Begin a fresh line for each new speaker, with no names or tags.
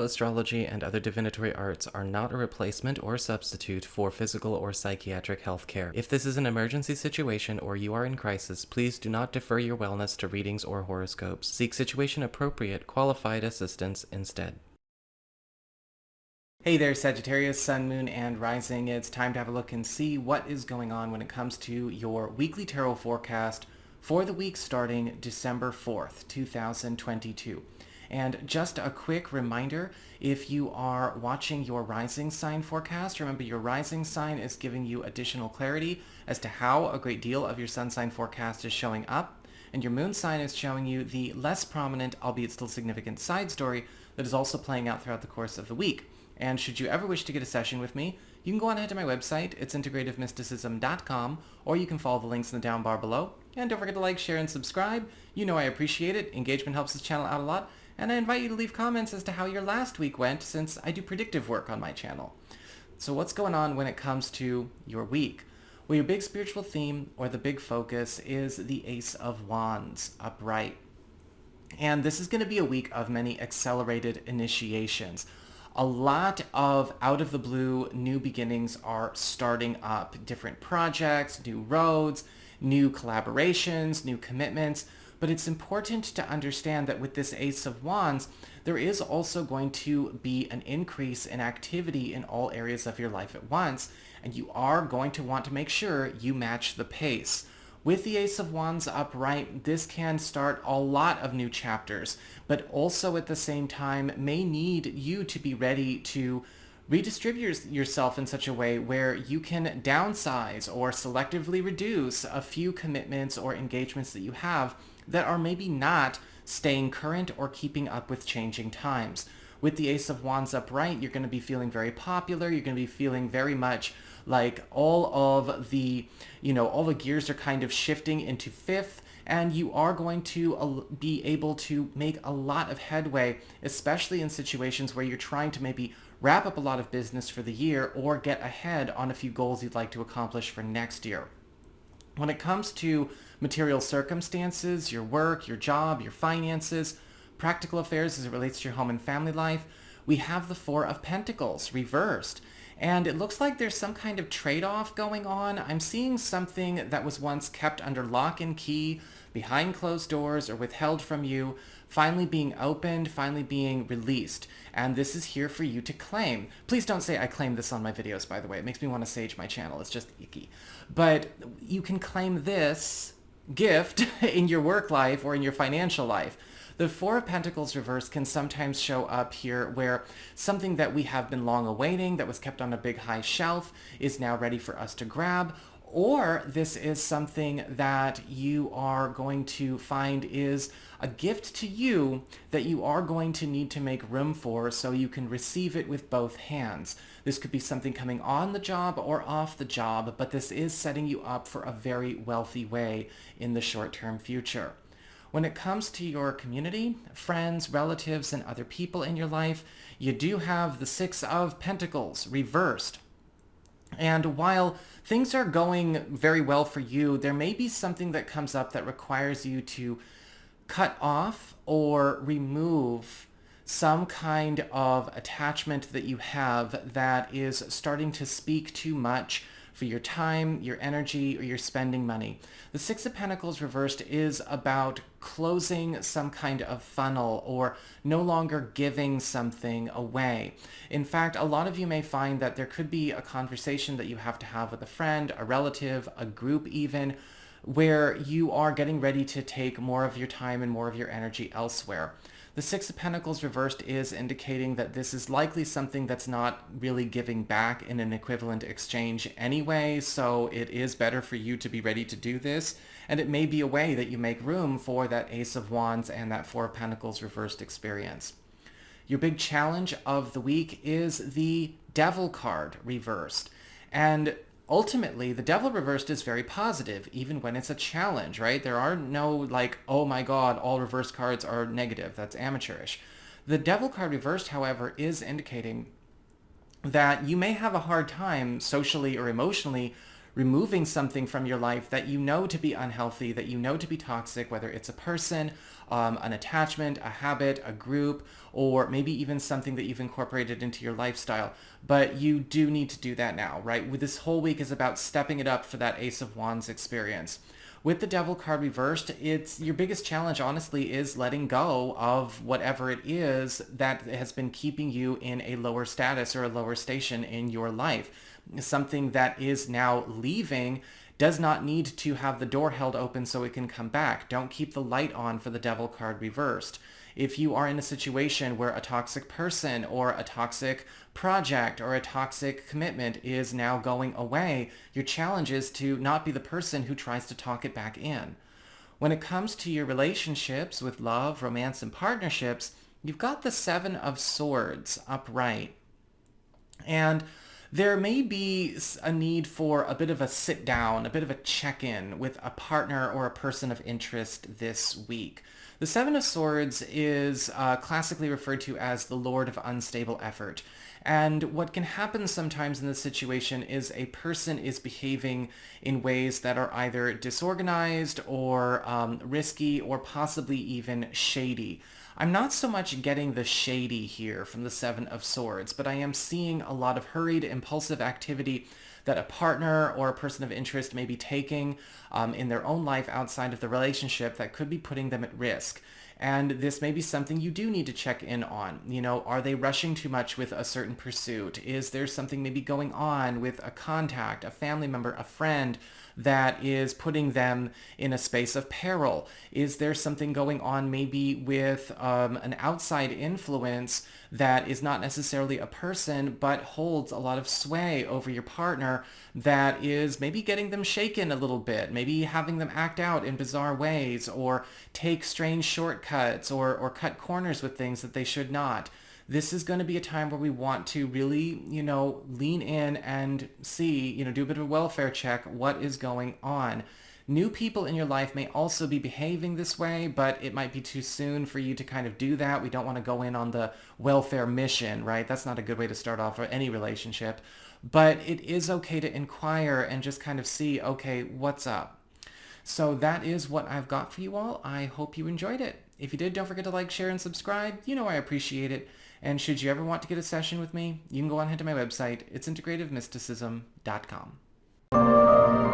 astrology, and other divinatory arts are not a replacement or substitute for physical or psychiatric health care. If this is an emergency situation or you are in crisis, please do not defer your wellness to readings or horoscopes. Seek situation-appropriate, qualified assistance instead. Hey there, Sagittarius, Sun, Moon, and Rising. It's time to have a look and see what is going on when it comes to your weekly tarot forecast for the week starting December 4th, 2022. And just a quick reminder, if you are watching your rising sign forecast, remember your rising sign is giving you additional clarity as to how a great deal of your sun sign forecast is showing up, and your moon sign is showing you the less prominent, albeit still significant, side story that is also playing out throughout the course of the week. And should you ever wish to get a session with me, you can go on ahead to my website. It's integrativemysticism.com, or you can follow the links in the down bar below. And don't forget to like, share, and subscribe. You know I appreciate it. Engagement helps this channel out a lot. And I invite you to leave comments as to how your last week went, since I do predictive work on my channel. So what's going on when it comes to your week? Well, your big spiritual theme, or the big focus, is the Ace of Wands upright. And this is going to be a week of many accelerated initiations. A lot of out-of-the-blue new beginnings are starting up. Different projects, new roads, new collaborations, new commitments. But it's important to understand that with this Ace of Wands, there is also going to be an increase in activity in all areas of your life at once, and you are going to want to make sure you match the pace. With the Ace of Wands upright, this can start a lot of new chapters, but also at the same time may need you to be ready to redistribute yourself in such a way where you can downsize or selectively reduce a few commitments or engagements that you have that are maybe not staying current or keeping up with changing times. With the Ace of Wands upright, you're going to be feeling very popular. You're going to be feeling very much like all the gears are kind of shifting into fifth, and you are going to be able to make a lot of headway, especially in situations where you're trying to maybe wrap up a lot of business for the year or get ahead on a few goals you'd like to accomplish for next year. When it comes to material circumstances, your work, your job, your finances, practical affairs as it relates to your home and family life, we have the Four of Pentacles reversed. And it looks like there's some kind of trade-off going on. I'm seeing something that was once kept under lock and key, behind closed doors, or withheld from you, finally being opened, finally being released. And this is here for you to claim. Please don't say I claim this on my videos, by the way. It makes me want to sage my channel. It's just icky. But you can claim this gift in your work life or in your financial life. The Four of Pentacles reversed can sometimes show up here where something that we have been long awaiting, that was kept on a big high shelf, is now ready for us to grab. Or this is something that you are going to find is a gift to you that you are going to need to make room for so you can receive it with both hands. This could be something coming on the job or off the job, but this is setting you up for a very wealthy way in the short-term future. When it comes to your community, friends, relatives, and other people in your life, you do have the Six of Pentacles reversed. And while things are going very well for you, there may be something that comes up that requires you to cut off or remove some kind of attachment that you have that is starting to speak too much for your time, your energy, or your spending money. The Six of Pentacles reversed is about closing some kind of funnel or no longer giving something away. In fact, a lot of you may find that there could be a conversation that you have to have with a friend, a relative, a group even, where you are getting ready to take more of your time and more of your energy elsewhere. The Six of Pentacles reversed is indicating that this is likely something that's not really giving back in an equivalent exchange anyway, so it is better for you to be ready to do this, and it may be a way that you make room for that Ace of Wands and that Four of Pentacles reversed experience. Your big challenge of the week is the Devil card reversed, and ultimately, the Devil reversed is very positive, even when it's a challenge, right? There are no, like, oh my god, all reverse cards are negative. That's amateurish. The Devil card reversed, however, is indicating that you may have a hard time socially or emotionally removing something from your life that you know to be unhealthy, that you know to be toxic, whether it's a person, an attachment, a habit, a group, or maybe even something that you've incorporated into your lifestyle. But you do need to do that now, right? This whole week is about stepping it up for that Ace of Wands experience. With the Devil card reversed, it's your biggest challenge, honestly, is letting go of whatever it is that has been keeping you in a lower status or a lower station in your life. Something that is now leaving does not need to have the door held open so it can come back. Don't keep the light on for the Devil card reversed. If you are in a situation where a toxic person or a toxic project or a toxic commitment is now going away, your challenge is to not be the person who tries to talk it back in. When it comes to your relationships with love, romance, and partnerships, you've got the Seven of Swords upright. And there may be a need for a bit of a sit down, a bit of a check-in with a partner or a person of interest this week. The Seven of Swords is classically referred to as the Lord of Unstable Effort. And what can happen sometimes in this situation is a person is behaving in ways that are either disorganized or risky or possibly even shady. I'm not so much getting the shady here from the Seven of Swords, but I am seeing a lot of hurried, impulsive activity that a partner or a person of interest may be taking in their own life outside of the relationship that could be putting them at risk. And this may be something you do need to check in on. You know, are they rushing too much with a certain pursuit? Is there something maybe going on with a contact, a family member, a friend that is putting them in a space of peril? Is there something going on maybe with an outside influence that is not necessarily a person but holds a lot of sway over your partner that is maybe getting them shaken a little bit, maybe having them act out in bizarre ways or take strange shortcuts or cut corners with things that they should not? This is going to be a time where we want to really, lean in and see, do a bit of a welfare check, what is going on. New people in your life may also be behaving this way, but it might be too soon for you to kind of do that. We don't want to go in on the welfare mission, right? That's not a good way to start off any relationship. But it is okay to inquire and just kind of see, okay, what's up? So that is what I've got for you all. I hope you enjoyed it. If you did, don't forget to like, share, and subscribe. You know I appreciate it. And should you ever want to get a session with me, you can go on ahead to my website. It's integrativemysticism.com.